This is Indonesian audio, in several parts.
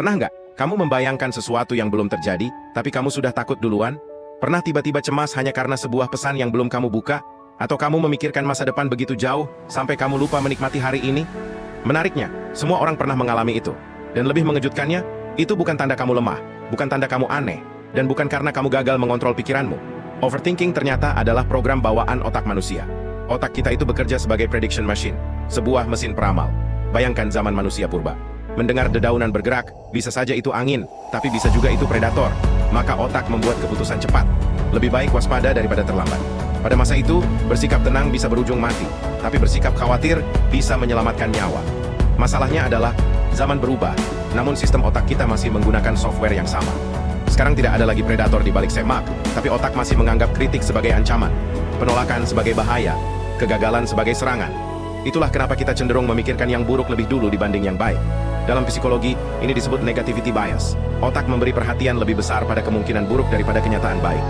Pernah nggak kamu membayangkan sesuatu yang belum terjadi, tapi kamu sudah takut duluan? Pernah tiba-tiba cemas hanya karena sebuah pesan yang belum kamu buka? Atau kamu memikirkan masa depan begitu jauh, sampai kamu lupa menikmati hari ini? Menariknya, semua orang pernah mengalami itu. Dan lebih mengejutkannya, itu bukan tanda kamu lemah, bukan tanda kamu aneh, dan bukan karena kamu gagal mengontrol pikiranmu. Overthinking ternyata adalah program bawaan otak manusia. Otak kita itu bekerja sebagai prediction machine, sebuah mesin peramal. Bayangkan zaman manusia purba. Mendengar dedaunan bergerak, bisa saja itu angin, tapi bisa juga itu predator. Maka otak membuat keputusan cepat. Lebih baik waspada daripada terlambat. Pada masa itu, bersikap tenang bisa berujung mati, tapi bersikap khawatir bisa menyelamatkan nyawa. Masalahnya adalah, zaman berubah, namun sistem otak kita masih menggunakan software yang sama. Sekarang tidak ada lagi predator di balik semak, tapi otak masih menganggap kritik sebagai ancaman, penolakan sebagai bahaya, kegagalan sebagai serangan. Itulah kenapa kita cenderung memikirkan yang buruk lebih dulu dibanding yang baik. Dalam psikologi, ini disebut negativity bias. Otak memberi perhatian lebih besar pada kemungkinan buruk daripada kenyataan baik.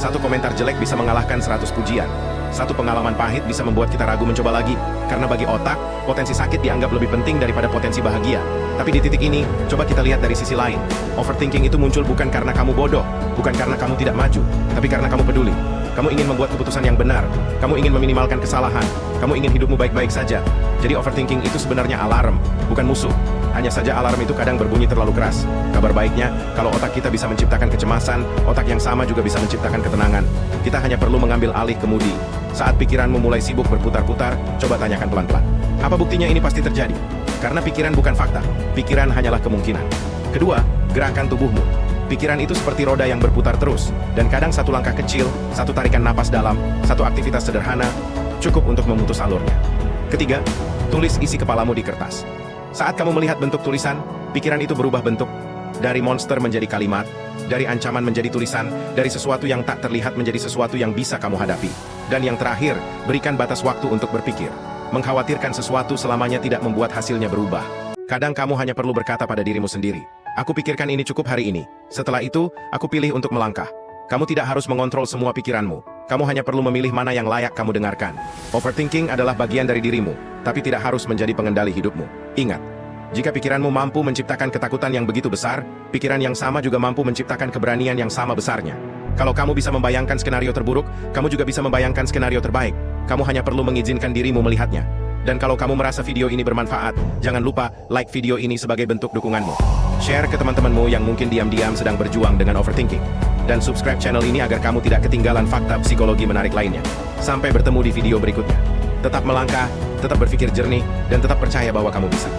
Satu komentar jelek bisa mengalahkan 100 pujian. Satu pengalaman pahit bisa membuat kita ragu mencoba lagi. Karena bagi otak, potensi sakit dianggap lebih penting daripada potensi bahagia. Tapi di titik ini, coba kita lihat dari sisi lain. Overthinking itu muncul bukan karena kamu bodoh, bukan karena kamu tidak maju, tapi karena kamu peduli. Kamu ingin membuat keputusan yang benar, kamu ingin meminimalkan kesalahan, kamu ingin hidupmu baik-baik saja. Jadi overthinking itu sebenarnya alarm, bukan musuh. Hanya saja alarm itu kadang berbunyi terlalu keras. Kabar baiknya, kalau otak kita bisa menciptakan kecemasan, otak yang sama juga bisa menciptakan ketenangan. Kita hanya perlu mengambil alih kemudi. Saat pikiranmu mulai sibuk berputar-putar, coba tanyakan pelan-pelan. Apa buktinya ini pasti terjadi? Karena pikiran bukan fakta, pikiran hanyalah kemungkinan. Kedua, gerakan tubuhmu. Pikiran itu seperti roda yang berputar terus, dan kadang satu langkah kecil, satu tarikan napas dalam, satu aktivitas sederhana, cukup untuk memutus alurnya. Ketiga, tulis isi kepalamu di kertas. Saat kamu melihat bentuk tulisan, pikiran itu berubah bentuk. Dari monster menjadi kalimat, dari ancaman menjadi tulisan, dari sesuatu yang tak terlihat menjadi sesuatu yang bisa kamu hadapi. Dan yang terakhir, berikan batas waktu untuk berpikir. Mengkhawatirkan sesuatu selamanya tidak membuat hasilnya berubah. Kadang kamu hanya perlu berkata pada dirimu sendiri, aku pikirkan ini cukup hari ini. Setelah itu, aku pilih untuk melangkah. Kamu tidak harus mengontrol semua pikiranmu. Kamu hanya perlu memilih mana yang layak kamu dengarkan. Overthinking adalah bagian dari dirimu, tapi tidak harus menjadi pengendali hidupmu. Ingat, jika pikiranmu mampu menciptakan ketakutan yang begitu besar, pikiran yang sama juga mampu menciptakan keberanian yang sama besarnya. Kalau kamu bisa membayangkan skenario terburuk, kamu juga bisa membayangkan skenario terbaik. Kamu hanya perlu mengizinkan dirimu melihatnya. Dan kalau kamu merasa video ini bermanfaat, jangan lupa like video ini sebagai bentuk dukunganmu. Share ke teman-temanmu yang mungkin diam-diam sedang berjuang dengan overthinking. Dan subscribe channel ini agar kamu tidak ketinggalan fakta psikologi menarik lainnya. Sampai bertemu di video berikutnya. Tetap melangkah, tetap berpikir jernih, dan tetap percaya bahwa kamu bisa.